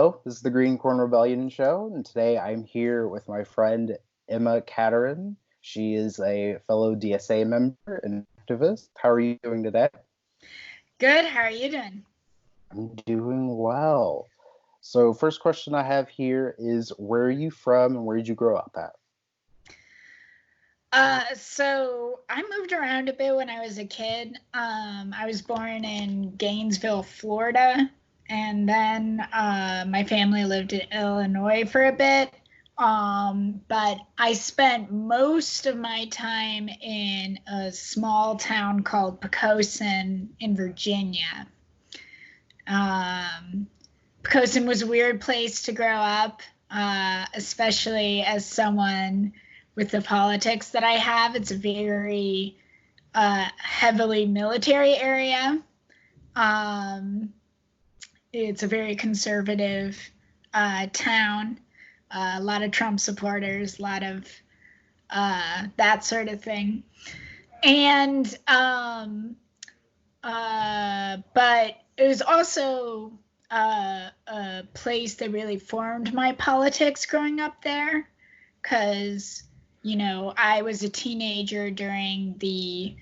Hello, this is the Green Corn Rebellion show, and today I'm here with my friend Emma Caterine. She is a fellow DSA member and activist. How are you doing today? Good. How are you doing? I'm doing well. So, first question I have here is where are you from and where did you grow up at? So I moved around a bit when I was a kid. I was born in Gainesville, Florida, and then my family lived in Illinois for a bit. But I spent most of my time in a small town called Poquoson in Virginia. Um, Poquoson was a weird place to grow up, especially as someone with the politics that I have. It's a very heavily military area. It's a very conservative town. A lot of Trump supporters, a lot of that sort of thing. And but it was also a place that really formed my politics growing up there, because I was a teenager during the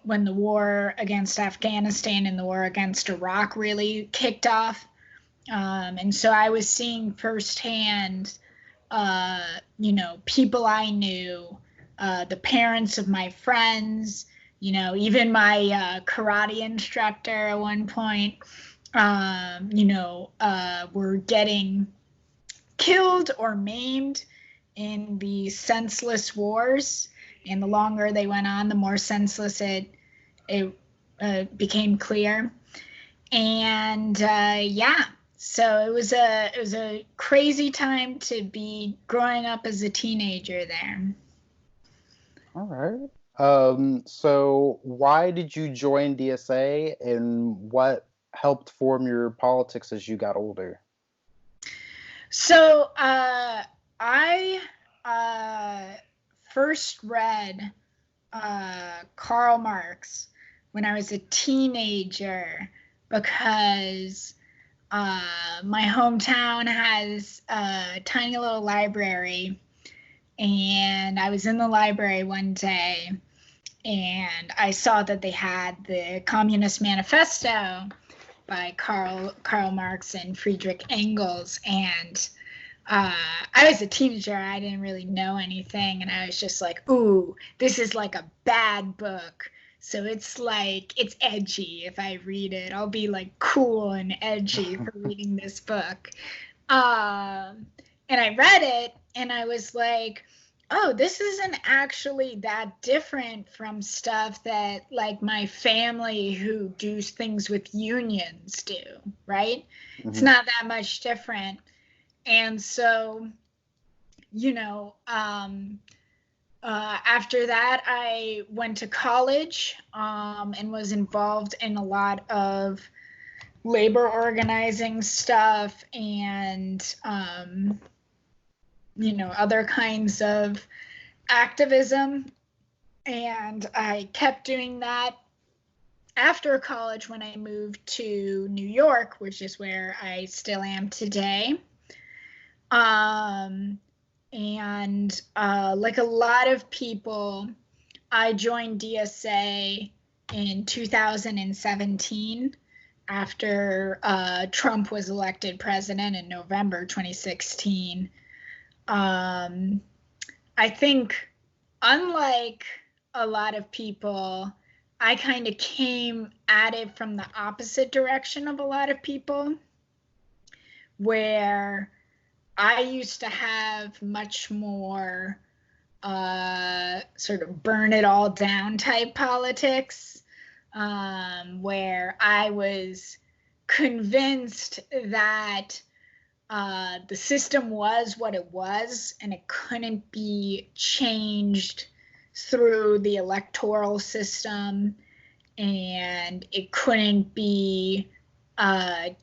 when the war against Afghanistan and the war against Iraq really kicked off. And so I was seeing firsthand, people I knew, the parents of my friends, even my karate instructor at one point, were getting killed or maimed in the senseless wars. And the longer they went on, the more senseless it became clear. And so it was a crazy time to be growing up as a teenager there. All right. So why did you join DSA and what helped form your politics as you got older? So I first read Karl Marx when I was a teenager because my hometown has a tiny little library, and I was in the library one day and I saw that they had the Communist Manifesto by Karl Marx and Friedrich Engels, and I was a teenager. I didn't really know anything, and I was just like, ooh, this is like a bad book. So it's edgy. If I read it, I'll be like cool and edgy for reading this book. And I read it, and I was like, oh, this isn't actually that different from stuff that like my family who do things with unions do, right? Mm-hmm. It's not that much different. And so, after that, I went to college and was involved in a lot of labor organizing stuff and, other kinds of activism. And I kept doing that after college when I moved to New York, which is where I still am today. And like a lot of people, I joined DSA in 2017 after Trump was elected president in November 2016. I think, unlike a lot of people, I kind of came at it from the opposite direction of a lot of people, where I used to have much more sort of burn it all down type politics, where I was convinced that the system was what it was and it couldn't be changed through the electoral system, and it couldn't be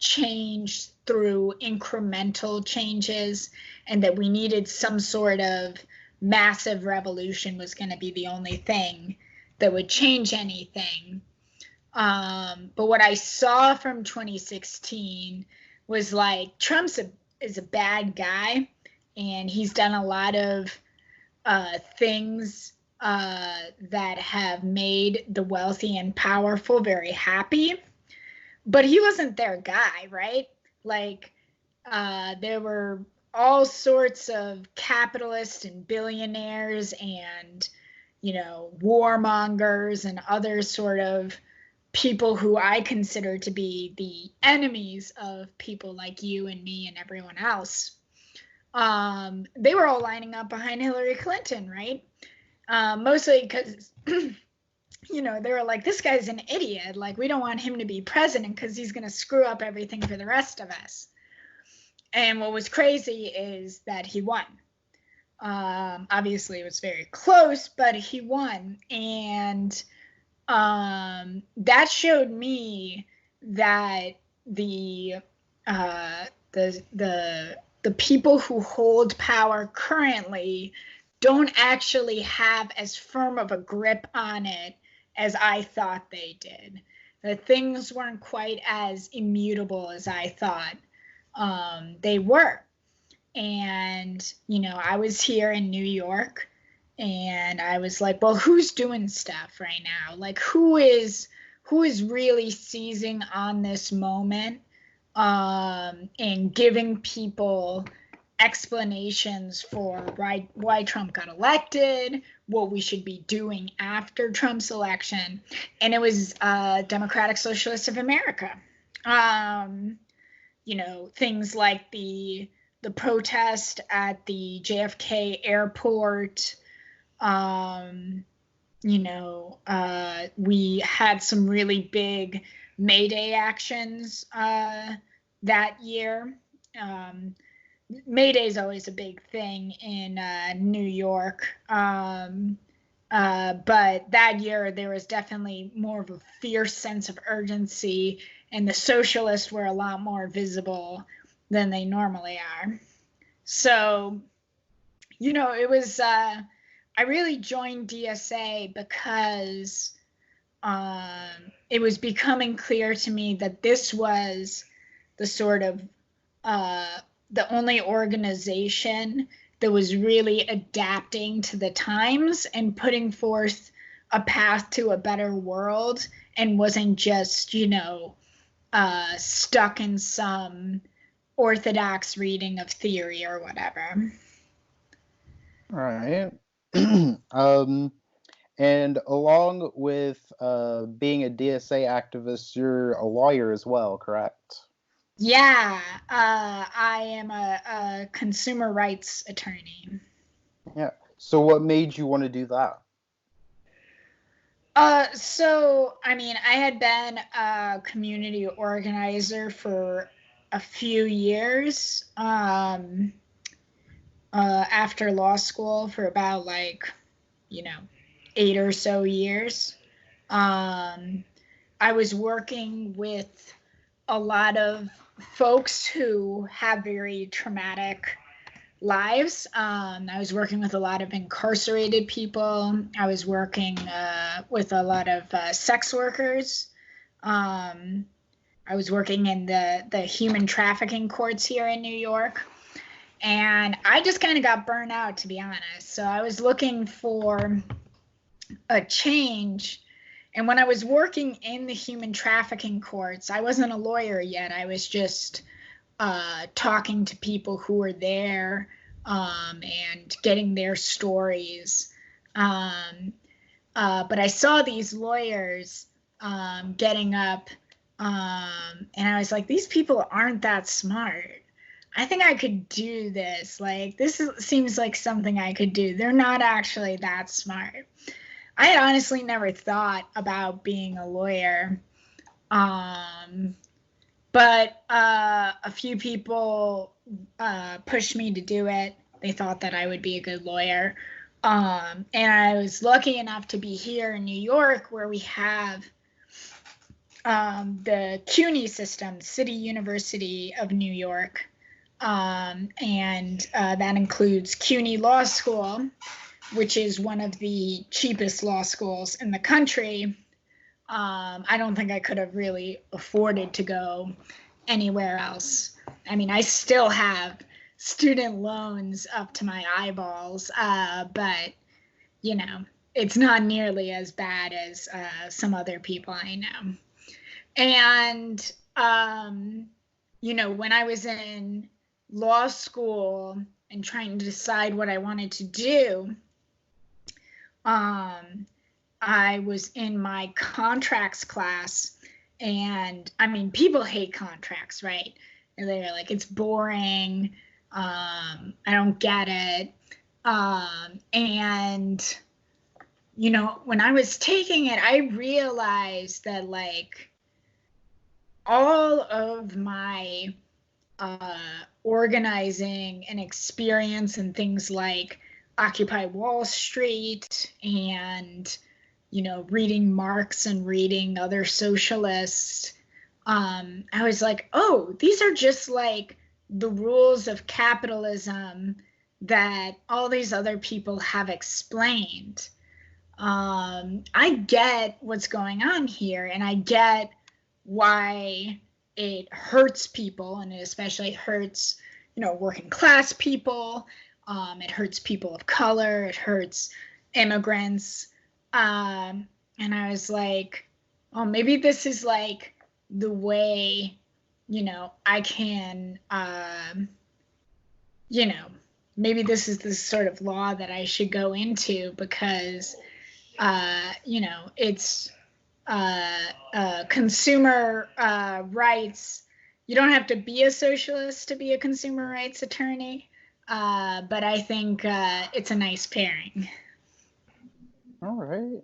changed through incremental changes, and that we needed some sort of massive revolution was going to be the only thing that would change anything. But what I saw from 2016 was like, is a bad guy, and he's done a lot of things that have made the wealthy and powerful very happy. But he wasn't their guy, right? Like, there were all sorts of capitalists and billionaires and, warmongers and other sort of people who I consider to be the enemies of people like you and me and everyone else. They were all lining up behind Hillary Clinton, right? Mostly because, they were like, this guy's an idiot. Like, we don't want him to be president because he's going to screw up everything for the rest of us. And what was crazy is that he won. Obviously, it was very close, but he won. And that showed me that the people who hold power currently don't actually have as firm of a grip on it as I thought they did. That things weren't quite as immutable as I thought they were. And, I was here in New York, and I was like, well, who's doing stuff right now? Like, who is really seizing on this moment and giving people explanations for why Trump got elected, what we should be doing after Trump's election. And it was Democratic Socialists of America. Things like the protest at the JFK airport. We had some really big May Day actions that year. May Day is always a big thing in New York. But that year there was definitely more of a fierce sense of urgency, and the socialists were a lot more visible than they normally are. So, it was, I really joined DSA because it was becoming clear to me that this was the sort of, the only organization that was really adapting to the times and putting forth a path to a better world, and wasn't just, stuck in some orthodox reading of theory or whatever. All right. And along with being a DSA activist, you're a lawyer as well, correct? Yeah, I am a consumer rights attorney. Yeah. So what made you want to do that? I had been a community organizer for a few years after law school, for about 8 or so years. I was working with a lot of folks who have very traumatic lives. I was working with a lot of incarcerated people. I was working with a lot of sex workers. I was working in the human trafficking courts here in New York. And I just kind of got burnt out, to be honest. So I was looking for a change. And when I was working in the human trafficking courts, I wasn't a lawyer yet. I was just talking to people who were there and getting their stories. But I saw these lawyers getting up, and I was like, these people aren't that smart. I think I could do this. Like, seems like something I could do. They're not actually that smart. I had honestly never thought about being a lawyer. But a few people pushed me to do it. They thought that I would be a good lawyer. And I was lucky enough to be here in New York, where we have the CUNY system, City University of New York. And that includes CUNY Law School, which is one of the cheapest law schools in the country. I don't think I could have really afforded to go anywhere else. I mean, I still have student loans up to my eyeballs, but you know, it's not nearly as bad as some other people I know. And when I was in law school and trying to decide what I wanted to do, I was in my contracts class, and I mean, people hate contracts, right? And they're like, it's boring. I don't get it. And when I was taking it, I realized that like all of my organizing and experience and things like Occupy Wall Street and reading Marx and reading other socialists, I was like, oh, these are just like the rules of capitalism that all these other people have explained. I get what's going on here, and I get why it hurts people, and it especially hurts, working class people. It hurts people of color. It hurts immigrants. And I was like, oh, maybe this is like the way, I can, maybe this is the sort of law that I should go into because, it's consumer rights. You don't have to be a socialist to be a consumer rights attorney, but I think it's a nice pairing. All right.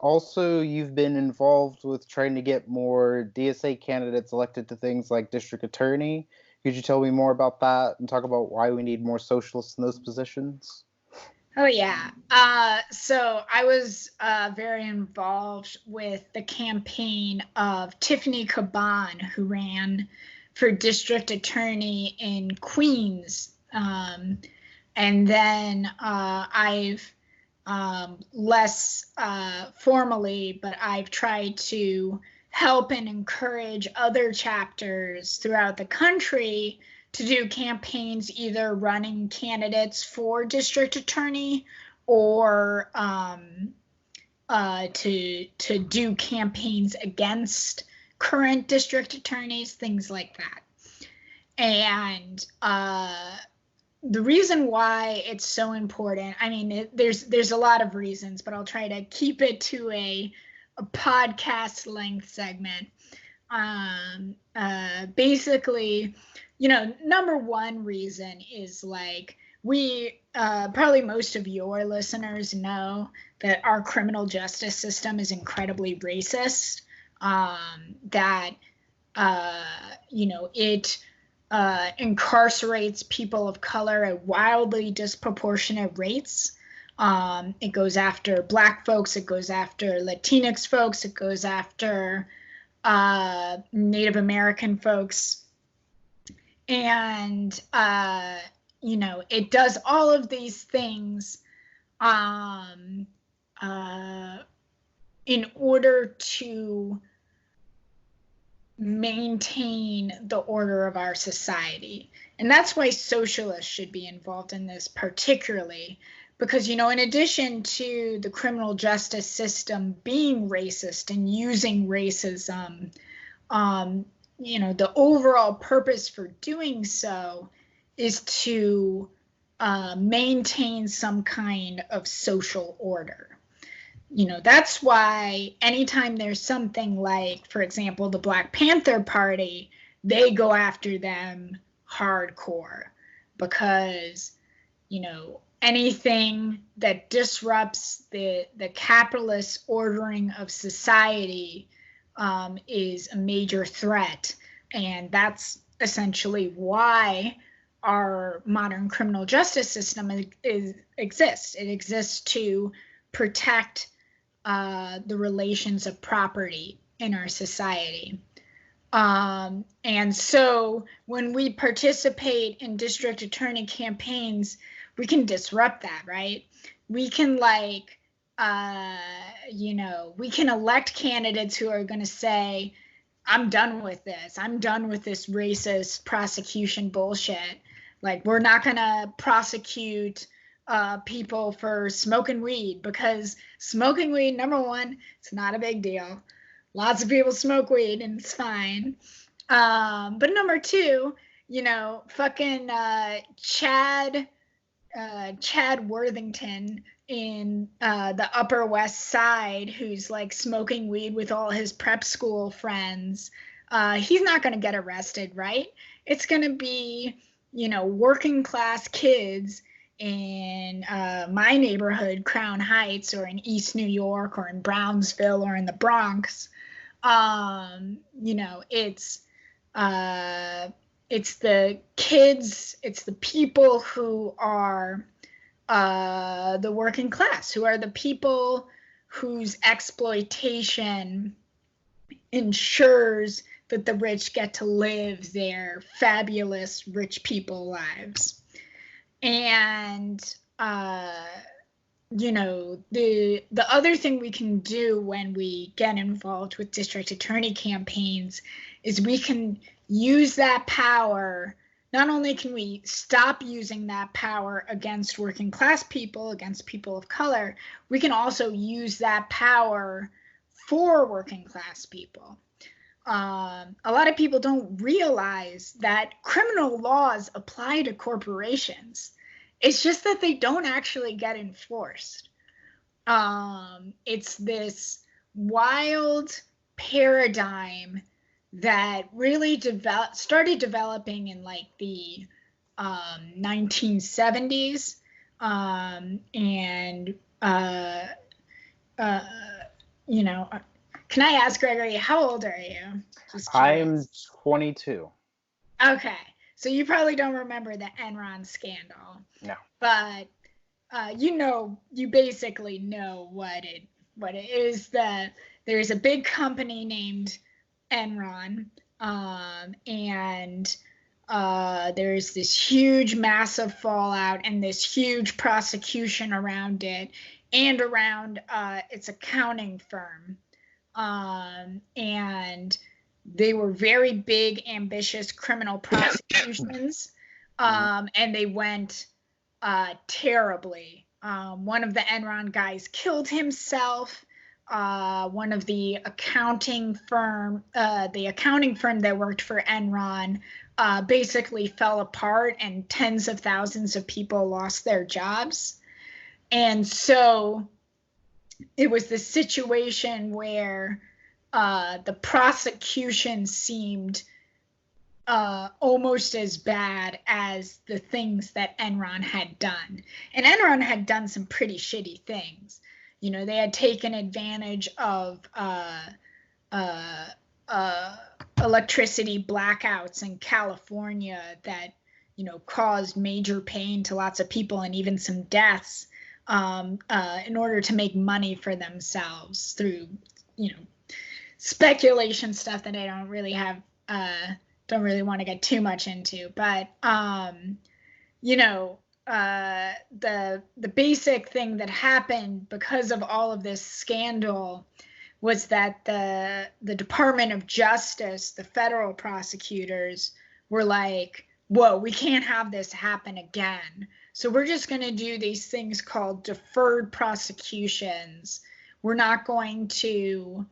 Also, you've been involved with trying to get more DSA candidates elected to things like district attorney. Could you tell me more about that and talk about why we need more socialists in those positions? Oh, yeah. So I was very involved with the campaign of Tiffany Caban, who ran for district attorney in Queens. And then I've less formally, but I've tried to help and encourage other chapters throughout the country to do campaigns, either running candidates for district attorney or to do campaigns against current district attorneys, things like that. And the reason why it's so important, I mean, there's a lot of reasons, but I'll try to keep it to a podcast length segment. Basically, number one reason is like we probably most of your listeners know that our criminal justice system is incredibly racist. That it incarcerates people of color at wildly disproportionate rates. It goes after Black folks, it goes after Latinx folks, it goes after Native American folks. And, it does all of these things in order to maintain the order of our society. And that's why socialists should be involved in this particularly, because, in addition to the criminal justice system being racist and using racism, the overall purpose for doing so is to maintain some kind of social order. That's why anytime there's something like, for example, the Black Panther Party, they go after them hardcore because, anything that disrupts the capitalist ordering of society is a major threat. And that's essentially why our modern criminal justice system exists. It exists to protect the relations of property in our society. And so when we participate in district attorney campaigns, we can disrupt that, right? We can we can elect candidates who are going to say, I'm done with this. I'm done with this racist prosecution bullshit. Like, we're not going to prosecute people for smoking weed, because smoking weed, number one, it's not a big deal. Lots of people smoke weed and it's fine. But number two, fucking Chad Worthington in the Upper West Side, who's like smoking weed with all his prep school friends, he's not going to get arrested, right? It's going to be, working class kids in my neighborhood, Crown Heights, or in East New York, or in Brownsville, or in the Bronx. It's the kids, it's the people who are the working class, who are the people whose exploitation ensures that the rich get to live their fabulous rich people lives. And the other thing we can do when we get involved with district attorney campaigns is we can use that power. Not only can we stop using that power against working class people, against people of color, we can also use that power for working class people. A lot of people don't realize that criminal laws apply to corporations. It's just that they don't actually get enforced. It's this wild paradigm that really started developing in like the 1970s. Can I ask, Gregory, how old are you? I'm 22. Okay. So you probably don't remember the Enron scandal. No. But you basically know what it is. That there's a big company named Enron, and there's this huge, massive fallout and this huge prosecution around it and around its accounting firm. And they were very big, ambitious criminal prosecutions, and they went terribly. One of the Enron guys killed himself. One of the accounting firm that worked for Enron basically fell apart, and tens of thousands of people lost their jobs. And so it was this situation where the prosecution seemed almost as bad as the things that Enron had done. And Enron had done some pretty shitty things. They had taken advantage of electricity blackouts in California that, caused major pain to lots of people and even some deaths, in order to make money for themselves through, speculation stuff that I don't really want to get too much into. But, the basic thing that happened because of all of this scandal was that the Department of Justice, the federal prosecutors, were like, whoa, we can't have this happen again. So we're just going to do these things called deferred prosecutions. We're not going to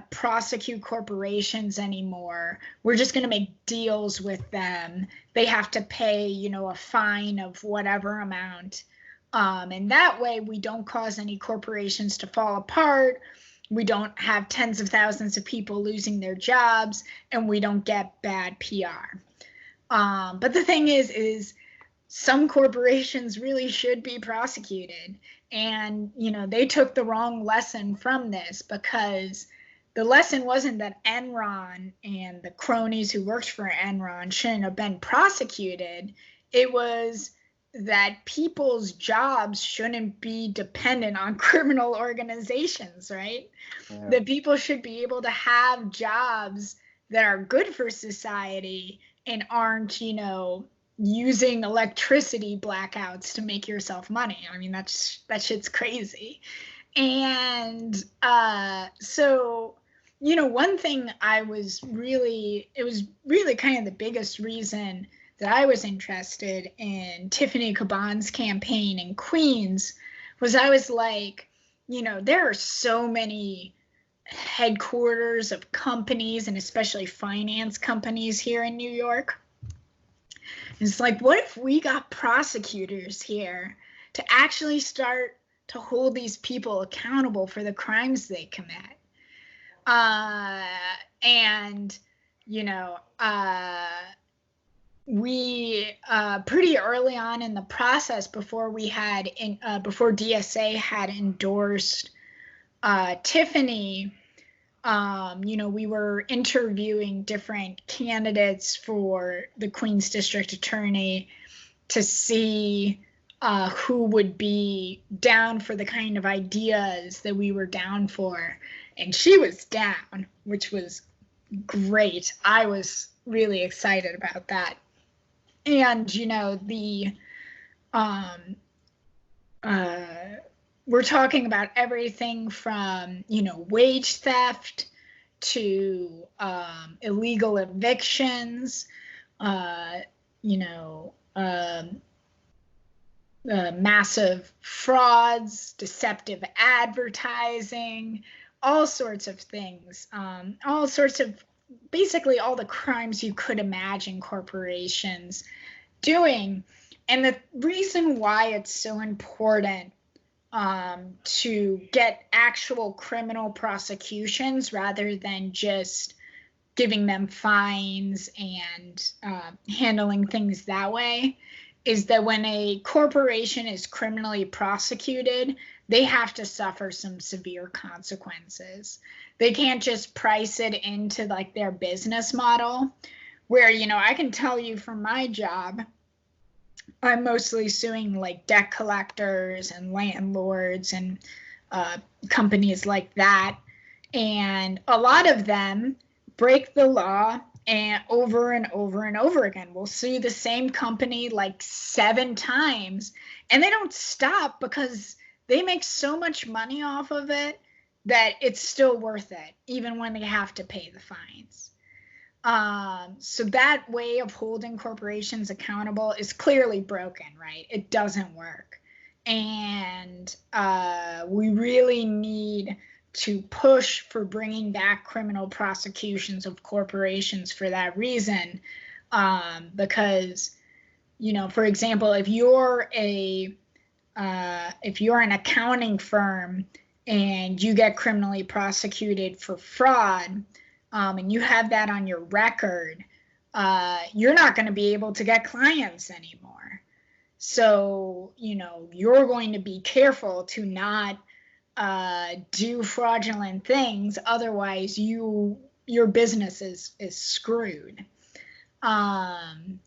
prosecute corporations anymore. We're just going to make deals with them. They have to pay, a fine of whatever amount. And that way we don't cause any corporations to fall apart. We don't have tens of thousands of people losing their jobs, and we don't get bad PR. But the thing is some corporations really should be prosecuted. And, they took the wrong lesson from this, because the lesson wasn't that Enron and the cronies who worked for Enron shouldn't have been prosecuted. It was that people's jobs shouldn't be dependent on criminal organizations, right? Yeah. That people should be able to have jobs that are good for society and aren't, using electricity blackouts to make yourself money. I mean, that shit's crazy. And so one thing it was really kind of the biggest reason that I was interested in Tiffany Caban's campaign in Queens was I was like, there are so many headquarters of companies and especially finance companies here in New York. It's like, what if we got prosecutors here to actually start to hold these people accountable for the crimes they commit? And, we pretty early on in the process, before DSA had endorsed Tiffany, we were interviewing different candidates for the Queens District Attorney to see who would be down for the kind of ideas that we were down for. And she was down, which was great. I was really excited about that. And, we're talking about everything from, wage theft to illegal evictions, massive frauds, deceptive advertising, all sorts of things, basically all the crimes you could imagine corporations doing. And the reason why it's so important to get actual criminal prosecutions rather than just giving them fines and handling things that way is that when a corporation is criminally prosecuted, they have to suffer some severe consequences. They can't just price it into like their business model where, I can tell you from my job, I'm mostly suing like debt collectors and landlords and companies like that. And a lot of them break the law and over and over again. We'll sue the same company like 7 times and they don't stop because they make so much money off of it that it's still worth it, even when they have to pay the fines. So that way of holding corporations accountable is clearly broken, right? It doesn't work. And we really need to push for bringing back criminal prosecutions of corporations for that reason. Because, for example, if you're an accounting firm and you get criminally prosecuted for fraud, and you have that on your record, you're not going to be able to get clients anymore. So, you're going to be careful to not do fraudulent things. Otherwise, your business is screwed. The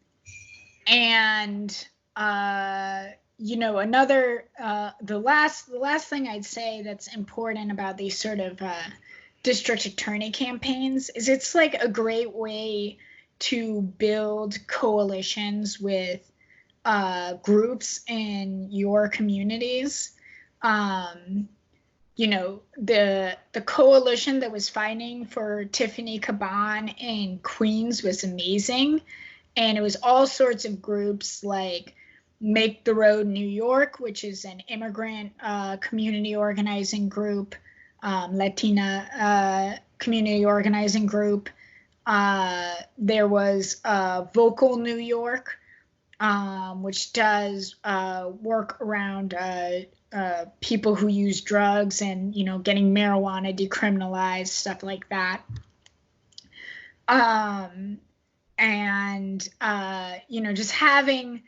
last thing I'd say that's important about these sort of district attorney campaigns is it's like a great way to build coalitions with groups in your communities. The coalition that was fighting for Tiffany Caban in Queens was amazing. And it was all sorts of groups like Make the Road New York, which is an immigrant community organizing group, Latina community organizing group. There was Vocal New York, which does work around people who use drugs and, getting marijuana decriminalized, stuff like that. Just having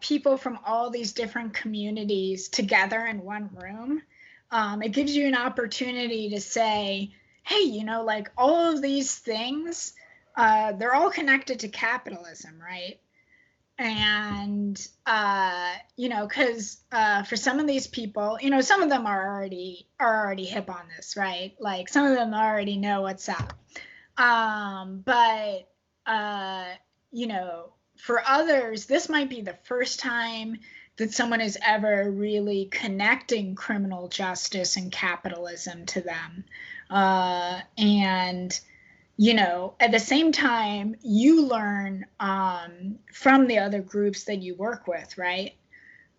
people from all these different communities together in one room, it gives you an opportunity to say, hey, like all of these things, they're all connected to capitalism, right? And, because for some of these people, some of them are already hip on this, right? Like some of them already know what's up. But for others, this might be the first time that someone is ever really connecting criminal justice and capitalism to them. And at the same time, you learn from the other groups that you work with, right?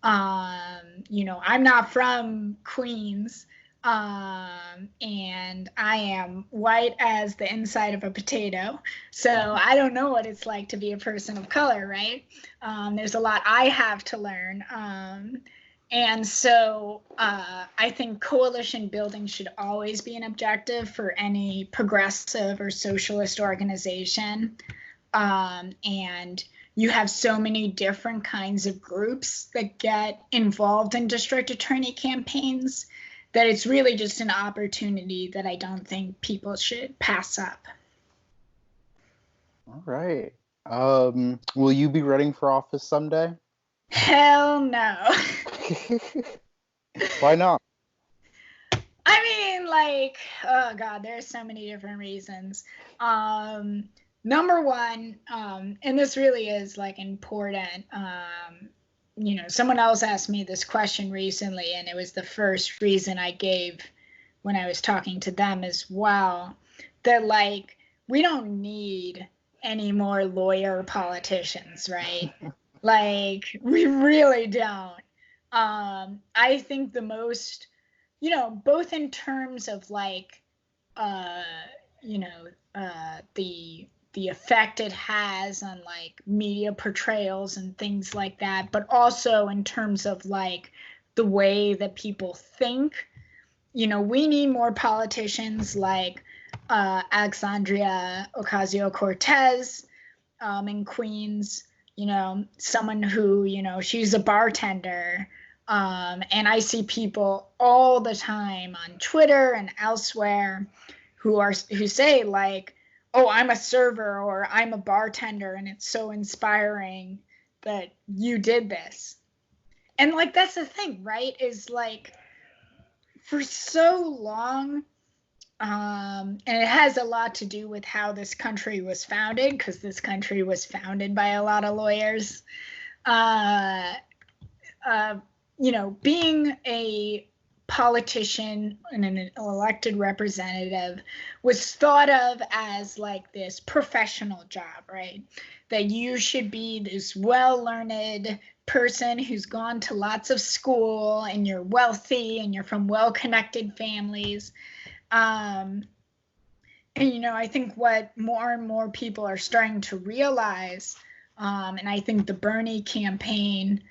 I'm not from Queens, and I am white as the inside of a potato. So I don't know what it's like to be a person of color, right? There's a lot I have to learn. And so I think coalition building should always be an objective for any progressive or socialist organization. And you have so many different kinds of groups that get involved in district attorney campaigns that it's really just an opportunity that I don't think people should pass up. All right. Will you be running for office someday? Hell no. Why not? I mean, like, oh God, there's so many different reasons. Number one, and this really is like important. Someone else asked me this question recently, and it was the first reason I gave when I was talking to them as well. That like, we don't need any more lawyer politicians, right? Like, we really don't. I think the most, both in terms of like, the effect it has on like media portrayals and things like that, but also in terms of like the way that people think. We need more politicians like Alexandria Ocasio-Cortez in Queens, someone who, she's a bartender. And I see people all the time on Twitter and elsewhere who say like, oh, I'm a server or I'm a bartender, and it's so inspiring that you did this. And like, that's the thing, right? Is like, for so long, and it has a lot to do with how this country was founded, because this country was founded by a lot of lawyers. Being a politician and an elected representative was thought of as like this professional job, right? That you should be this well-learned person who's gone to lots of school, and you're wealthy and you're from well-connected families. And I think what more and more people are starting to realize, and I think the Bernie campaign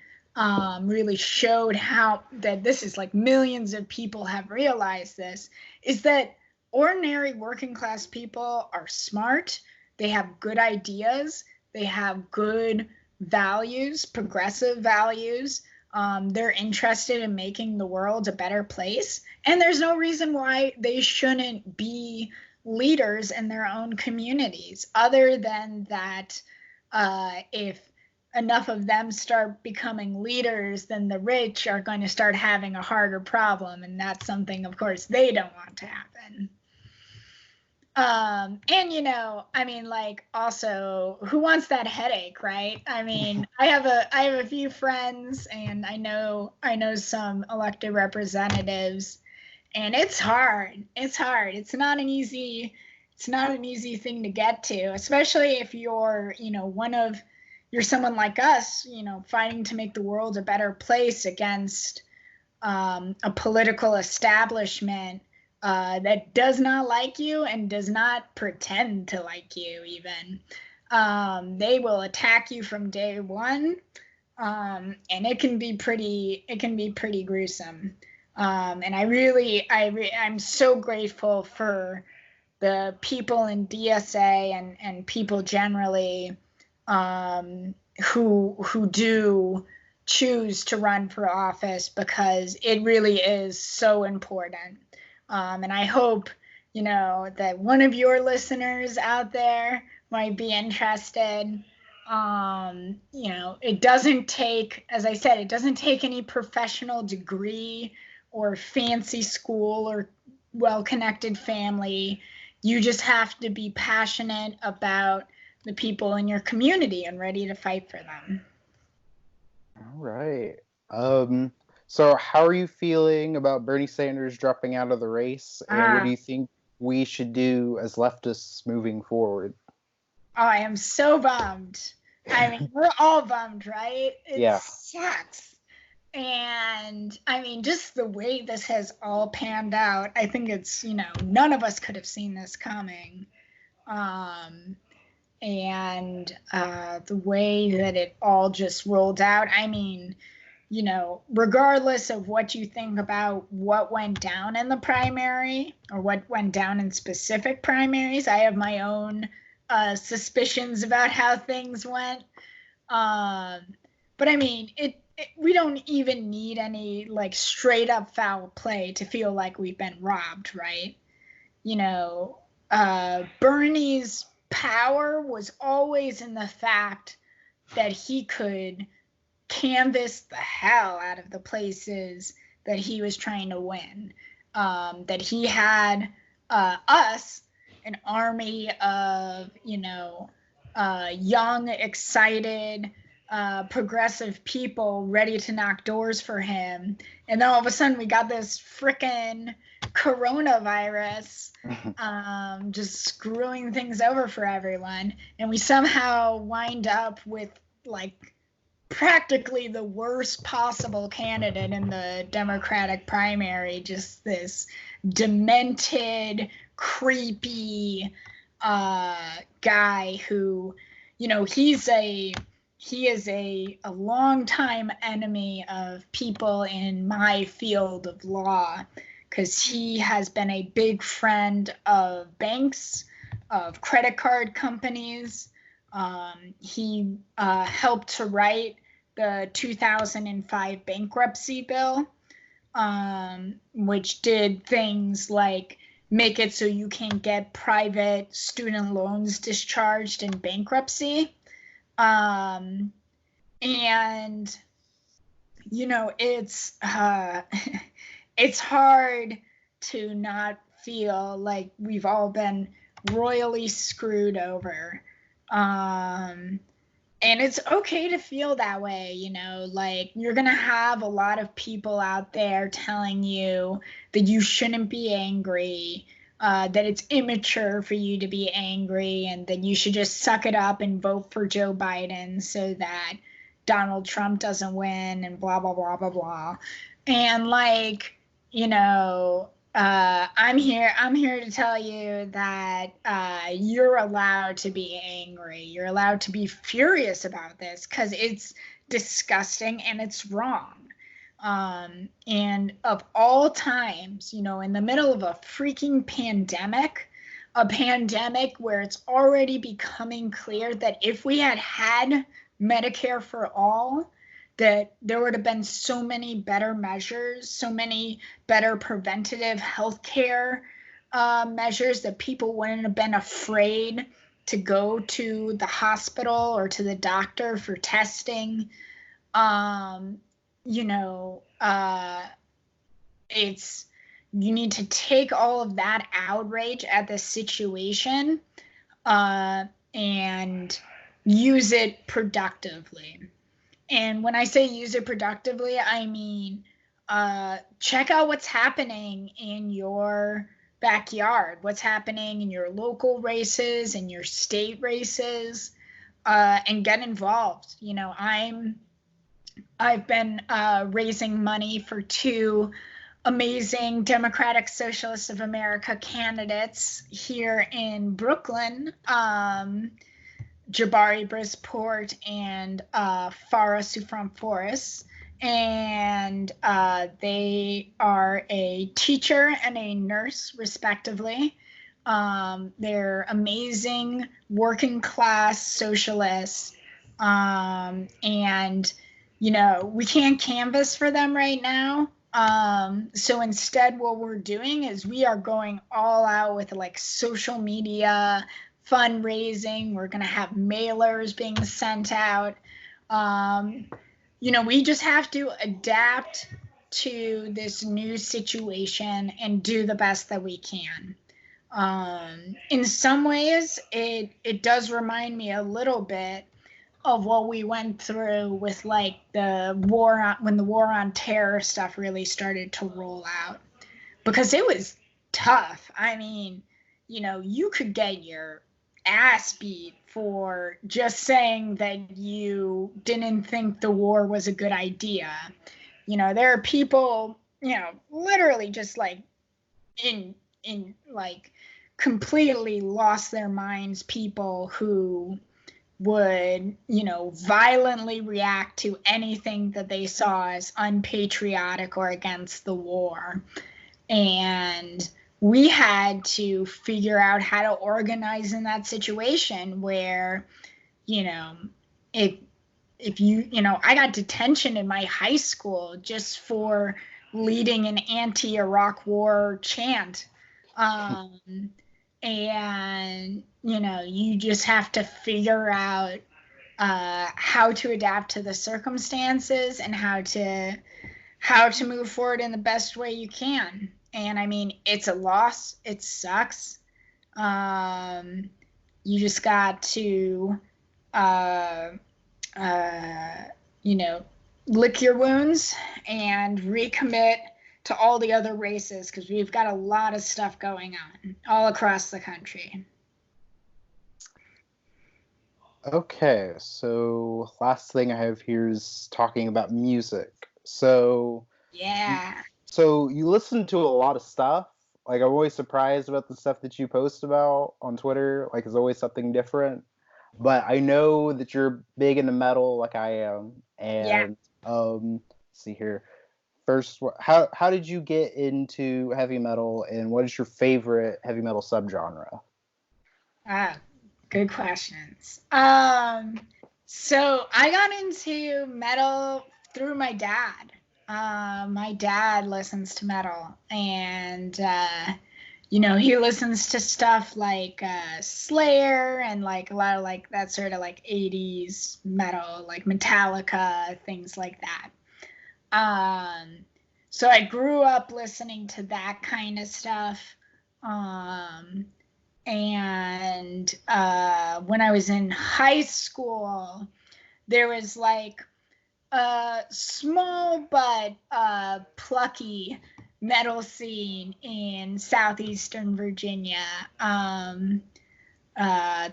really showed how that this is like millions of people have realized this, is that ordinary working class people are smart. They have good ideas. They have good values, progressive values. They're interested in making the world a better place. And there's no reason why they shouldn't be leaders in their own communities, other than that if enough of them start becoming leaders, then the rich are going to start having a harder problem. And that's something, of course, they don't want to happen. Like, also, who wants that headache, right? I mean, I have a few friends, and I know some elected representatives, and it's hard. It's hard. It's not an easy thing to get to, especially if you're, you're someone like us, fighting to make the world a better place against a political establishment that does not like you and does not pretend to like you even. They will attack you from day one, and it can be pretty gruesome. And I'm so grateful for the people in DSA and people generally who do choose to run for office, because it really is so important. And I hope, that one of your listeners out there might be interested. It doesn't take, as I said, it doesn't take any professional degree or fancy school or well-connected family. You just have to be passionate about the people in your community and ready to fight for them. All right. So how are you feeling about Bernie Sanders dropping out of the race? And what do you think we should do as leftists moving forward? Oh, I am so bummed. I mean, we're all bummed, right? It Yeah. sucks. And I mean, just the way this has all panned out, I think it's, none of us could have seen this coming. And the way that it all just rolled out, I mean, regardless of what you think about what went down in the primary or what went down in specific primaries, I have my own suspicions about how things went. But I mean, we don't even need any like straight up foul play to feel like we've been robbed, right? Bernie's power was always in the fact that he could canvass the hell out of the places that he was trying to win. That he had us, an army of, young, excited, progressive people ready to knock doors for him. And then all of a sudden we got this frickin' coronavirus just screwing things over for everyone. And we somehow wind up with like practically the worst possible candidate in the Democratic primary, just this demented, creepy guy who, he is a longtime enemy of people in my field of law, because he has been a big friend of banks, of credit card companies. He helped to write the 2005 bankruptcy bill, which did things like make it so you can get private student loans discharged in bankruptcy. And, it's it's hard to not feel like we've all been royally screwed over. And it's okay to feel that way, like you're going to have a lot of people out there telling you that you shouldn't be angry, that it's immature for you to be angry, and that you should just suck it up and vote for Joe Biden so that Donald Trump doesn't win and blah, blah, blah, blah, blah. And like, I'm here to tell you that you're allowed to be angry. You're allowed to be furious about this because it's disgusting and it's wrong. And of all times, in the middle of a freaking pandemic, a pandemic where it's already becoming clear that if we had had Medicare for all, that there would have been so many better measures, so many better preventative health care measures, that people wouldn't have been afraid to go to the hospital or to the doctor for testing. You need to take all of that outrage at the situation and use it productively. And when I say use it productively, I mean check out what's happening in your backyard, what's happening in your local races and your state races, and get involved. I've been raising money for two amazing Democratic Socialists of America candidates here in Brooklyn, Jabari Brisport and Farah Sufran-Forrest. And they are a teacher and a nurse, respectively. They're amazing working class socialists. And, we can't canvass for them right now. So instead, what we're doing is we are going all out with like social media fundraising. We're going to have mailers being sent out. We just have to adapt to this new situation and do the best that we can. In some ways, it does remind me a little bit of what we went through with like when the war on terror stuff really started to roll out, because it was tough. I mean, you could get your ass beat for just saying that you didn't think the war was a good idea. There are people, literally just like in like completely lost their minds, people who would, violently react to anything that they saw as unpatriotic or against the war. And we had to figure out how to organize in that situation where, if I got detention in my high school just for leading an anti-Iraq war chant. And, you just have to figure out how to adapt to the circumstances and how to move forward in the best way you can. And I mean, it's a loss. It sucks. You just got to, lick your wounds and recommit to all the other races, because we've got a lot of stuff going on all across the country. Okay, so last thing I have here is talking about music. So yeah. So you listen to a lot of stuff. Like, I'm always surprised about the stuff that you post about on Twitter. Like, there's always something different. But I know that you're big into metal, like I am. And let's see here. First, how did you get into heavy metal, and what is your favorite heavy metal subgenre? Good questions. So I got into metal through my dad. My dad listens to metal, and he listens to stuff like Slayer and like a lot of like that sort of like 80s metal, like Metallica, things like that. So I grew up listening to that kind of stuff. And when I was in high school, there was like a small but plucky metal scene in southeastern Virginia.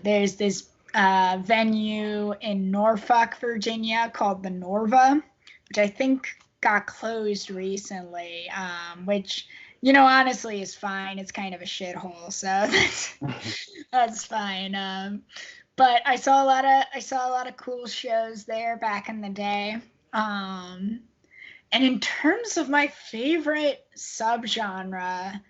There's this venue in Norfolk, Virginia called the Norva, which I think got closed recently, which honestly is fine. It's kind of a shithole, so that's fine. But I saw a lot of cool shows there back in the day. And in terms of my favorite subgenre,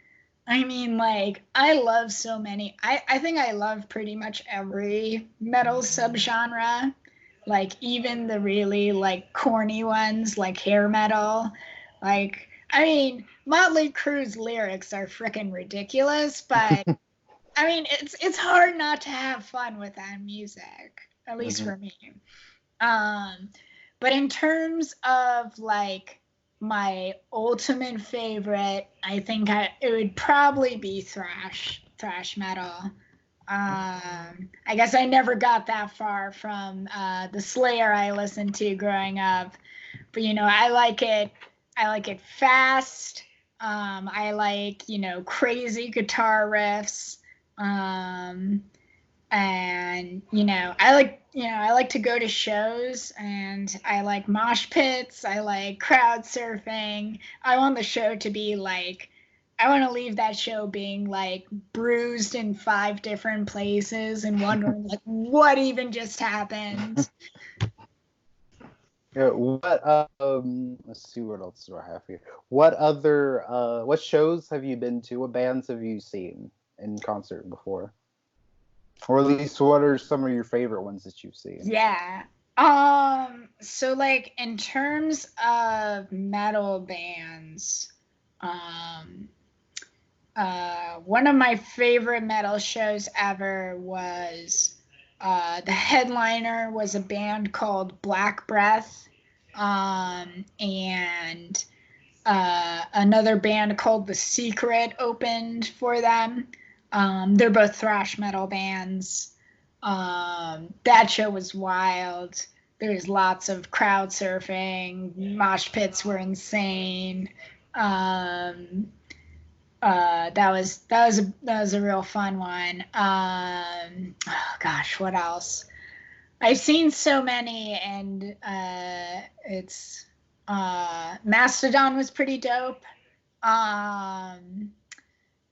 I mean, like, I love so many. I think I love pretty much every metal subgenre. Like, even the really, like, corny ones, like hair metal. Like, I mean, Motley Crue's lyrics are freaking ridiculous, but I mean, it's hard not to have fun with that music, at least for me. But in terms of like my ultimate favorite, I think it would probably be thrash metal. I guess I never got that far from the Slayer I listened to growing up, but I like it fast. I like crazy guitar riffs, and I like to go to shows, and I like mosh pits. I like crowd surfing. I want the show to be like, I want to leave that show being like bruised in 5 different places and wondering like what even just happened. Yeah, let's see, what else do I have here? What shows have you been to? What bands have you seen in concert before? Or at least, what are some of your favorite ones that you've seen? Yeah. So like in terms of metal bands, one of my favorite metal shows ever was the headliner was a band called Black Breath, and another band called The Secret opened for them. They're both thrash metal bands. That show was wild. There was lots of crowd surfing. Mosh pits were insane. that was a real fun one. Oh gosh, what else? I've seen so many, and it's Mastodon was pretty dope.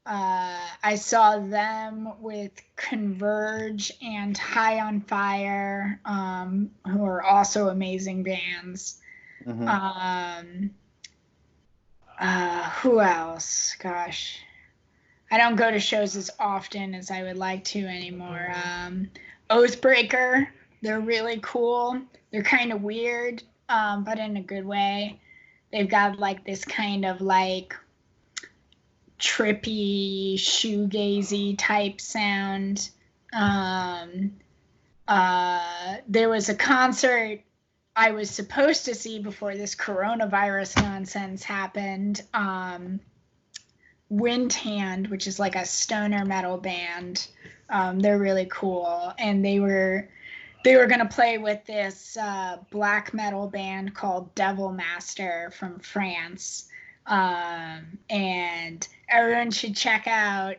I saw them with Converge and High on Fire, who are also amazing bands. Mm-hmm. Who else? Gosh, I don't go to shows as often as I would like to anymore. Oathbreaker, they're really cool. They're kind of weird, but in a good way. They've got like this kind of like trippy, shoegazy type sound. There was a concert I was supposed to see before this coronavirus nonsense happened. Windhand, which is like a stoner metal band. They're really cool, and they were going to play with this black metal band called Devil Master from France. And everyone should check out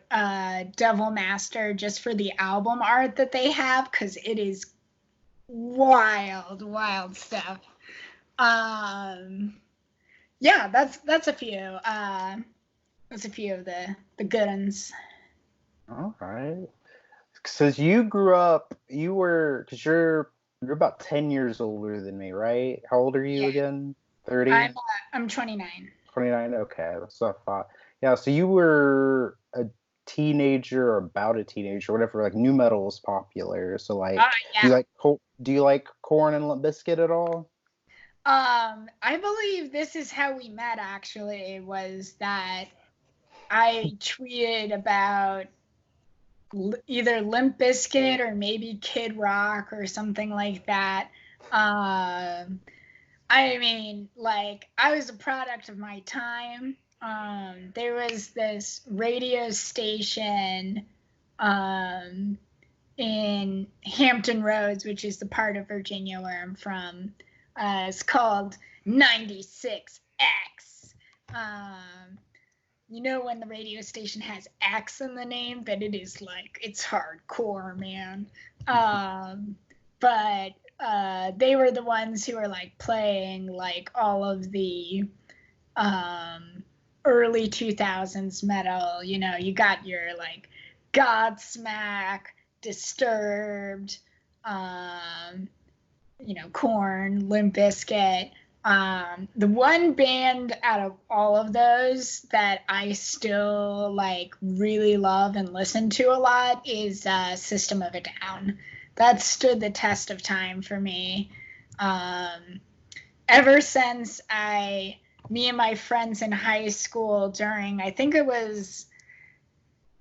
Devil Master just for the album art that they have, because it is wild stuff. Yeah, that's a few. That's a few of the good ones. All right. Since you grew up, because you're about 10 years older than me, right? How old are you again? 30? I'm 29. 29? Okay, that's what I thought. Yeah, so you were a teenager or about a teenager, whatever, like new metal was popular. So like, yeah. do you like Korn and Limp Bizkit at all? I believe this is how we met, actually, was that I tweeted about either Limp Bizkit or maybe Kid Rock or something like that. I mean, like, I was a product of my time. There was this radio station in Hampton Roads, which is the part of Virginia where I'm from. It's called 96X. You know, when the radio station has X in the name, that it is like, it's hardcore, man. But they were the ones who were like playing like all of the early 2000s metal. You know, you got your like Godsmack, Disturbed, you know, Korn, Limp Bizkit. The one band out of all of those that I still like really love and listen to a lot is System of a Down. That stood the test of time for me. Ever since me and my friends in high school during, I think it was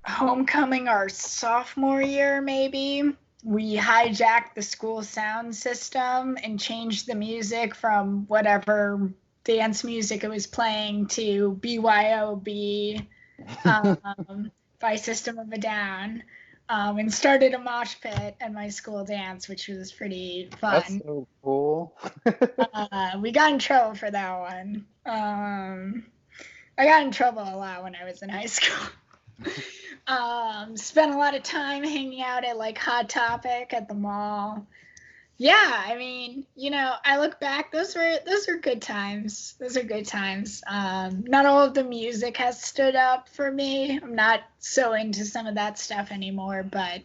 homecoming our sophomore year, maybe, we hijacked the school sound system and changed the music from whatever dance music it was playing to BYOB by System of a Down, and started a mosh pit at my school dance, which was pretty fun. That's so cool. We got in trouble for that one. I got in trouble a lot when I was in high school. Spent a lot of time hanging out at like Hot Topic at the mall. Yeah, I mean, you know, I look back, those are good times. Those are good times. Not all of the music has stood up for me. I'm not so into some of that stuff anymore, but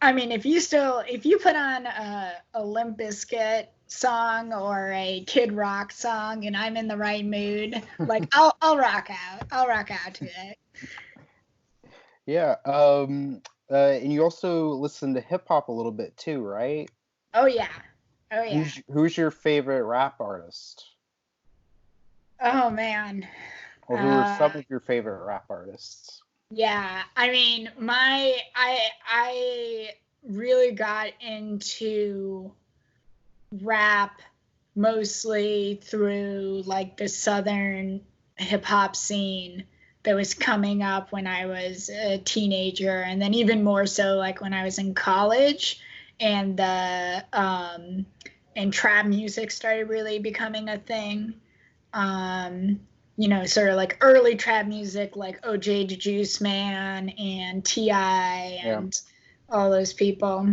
I mean, if you put on a Limp Bizkit song or a Kid Rock song and I'm in the right mood, like I'll rock out. I'll rock out to it. Yeah. And you also listen to hip hop a little bit too, right? Oh yeah. Oh yeah. Who's your favorite rap artist? Oh man. Or who are some of your favorite rap artists? Yeah, I mean, I really got into rap mostly through like the Southern hip hop scene that was coming up when I was a teenager, and then even more so like when I was in college, and and trap music started really becoming a thing. sort of like early trap music, like OJ the Juice Man and T.I. Yeah. and all those people.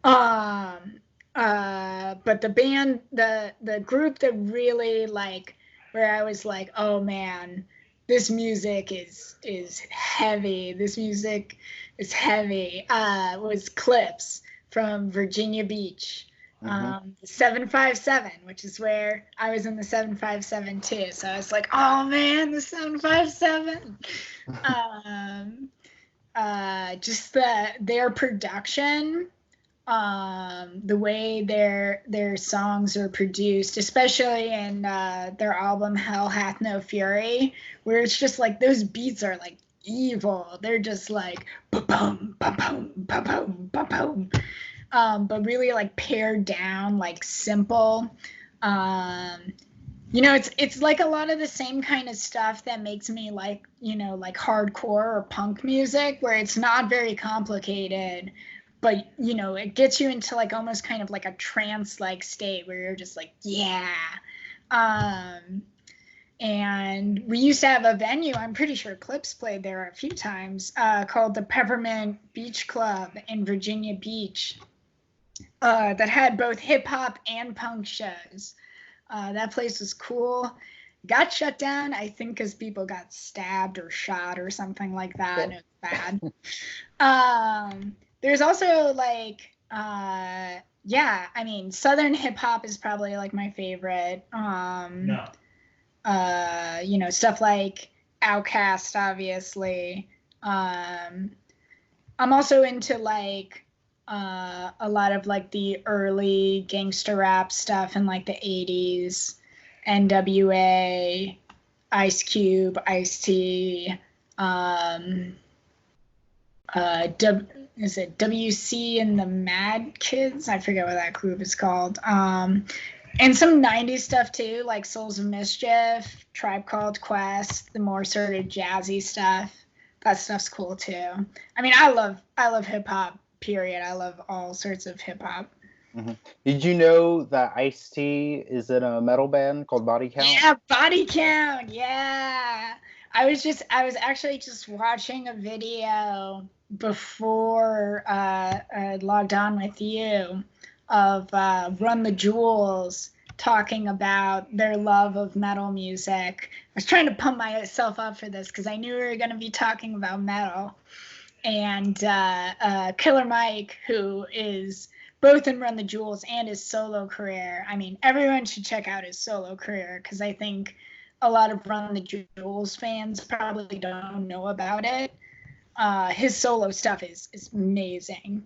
Um, but the group that really like, where I was like, oh man, this music is heavy. This music is heavy. Was Clips from Virginia Beach. The 757, which is where I was in the 757 too. So I was like, oh man, the 757. Just their production, the way their songs are produced, especially in their album Hell Hath No Fury, where it's just like those beats are like evil. They're just like ba-boom, ba-boom, ba-boom, ba-boom. But really like pared down, like simple. It's like a lot of the same kind of stuff that makes me like, like hardcore or punk music, where it's not very complicated, but it gets you into like almost kind of like a trance like state where you're just like, yeah. And we used to have a venue, I'm pretty sure Clips played there a few times, called the Peppermint Beach Club in Virginia Beach, that had both hip hop and punk shows. That place was cool. Got shut down, I think, because people got stabbed or shot or something like that. It was bad. There's also like, I mean, Southern hip hop is probably like my favorite. No. Stuff like Outkast, obviously. I'm also into like a lot of like the early gangster rap stuff in like the 80s, NWA, Ice Cube, Ice-T, is it WC and the Mad Kids? I forget what that group is called. And some 90s stuff too, like Souls of Mischief, Tribe Called Quest, the more sort of jazzy stuff. That stuff's cool too. I mean, I love hip hop. Period. I love all sorts of hip hop. Mm-hmm. Did you know that Ice-T is in a metal band called Body Count? Yeah, Body Count. Yeah. I was actually just watching a video before I logged on with you of Run the Jewels talking about their love of metal music. I was trying to pump myself up for this because I knew we were going to be talking about metal. And Killer Mike, who is both in Run the Jewels and his solo career. I mean, everyone should check out his solo career because I think a lot of Run the Jewels fans probably don't know about it. His solo stuff is amazing.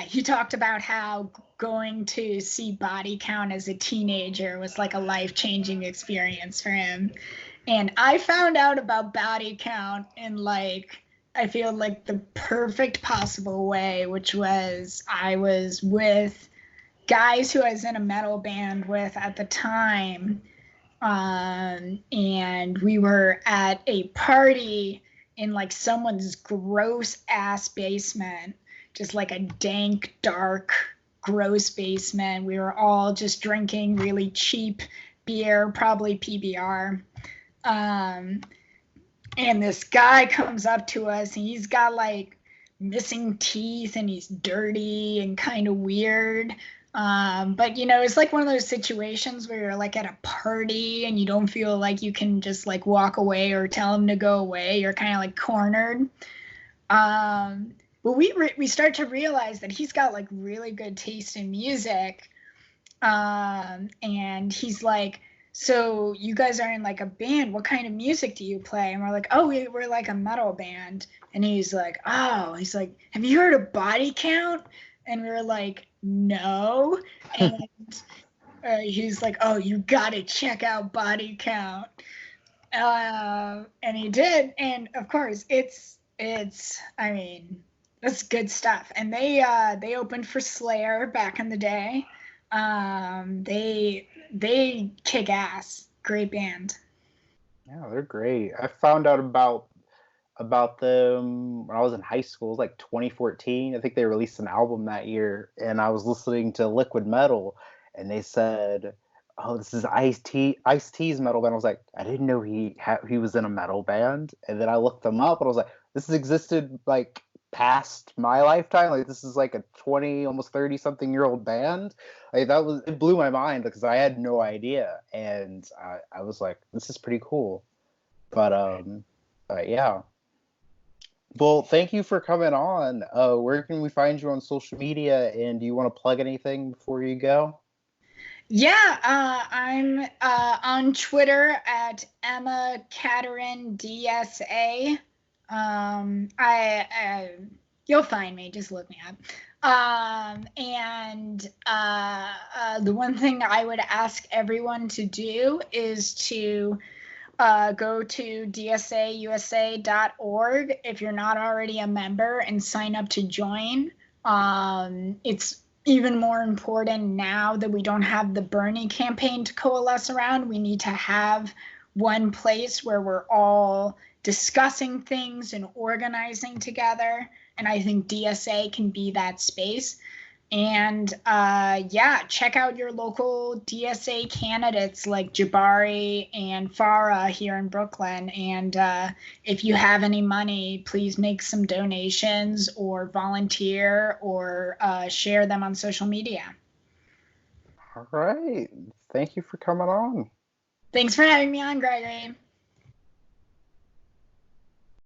He talked about how going to see Body Count as a teenager was like a life-changing experience for him. And I found out about Body Count in like, I feel like the perfect possible way, which was I was with guys who I was in a metal band with at the time. And we were at a party in like someone's gross ass basement, just like a dank, dark, gross basement. We were all just drinking really cheap beer, probably PBR. And this guy comes up to us and he's got like missing teeth and he's dirty and kind of weird. But it's like one of those situations where you're like at a party and you don't feel like you can just like walk away or tell him to go away. You're kind of like cornered. But we start to realize that he's got like really good taste in music. And he's like, so you guys are in like a band. What kind of music do you play? And we're like, oh, we're like a metal band. And he's like, have you heard of Body Count? And we were like, no. And he's like, oh, you got to check out Body Count. And he did. And of course, it's I mean, that's good stuff. And they opened for Slayer back in the day. They kick ass. Great band. Yeah, they're great. I found out about them when I was in high school. It was like 2014. I think they released an album that year, and I was listening to Liquid Metal, and they said, oh, this is Ice-T's metal band. I was like, I didn't know he was in a metal band. And then I looked him up and I was like, this has existed like past my lifetime. Like this is like a 20, almost 30 something year old band. Like it blew my mind because I had no idea. And I was like, this is pretty cool. But yeah. Well, thank you for coming on. Where can we find you on social media? And do you want to plug anything before you go? Yeah, I'm on Twitter at Emma Caterine DSA. You'll find me. Just look me up. And the one thing I would ask everyone to do is to go to dsausa.org if you're not already a member and sign up to join. It's even more important now that we don't have the Bernie campaign to coalesce around. We need to have one place where we're all discussing things and organizing together. And I think DSA can be that space. And yeah, check out your local DSA candidates like Jabari and Farah here in Brooklyn. And if you have any money, please make some donations or volunteer or share them on social media. All right. Thank you for coming on. Thanks for having me on, Gregory.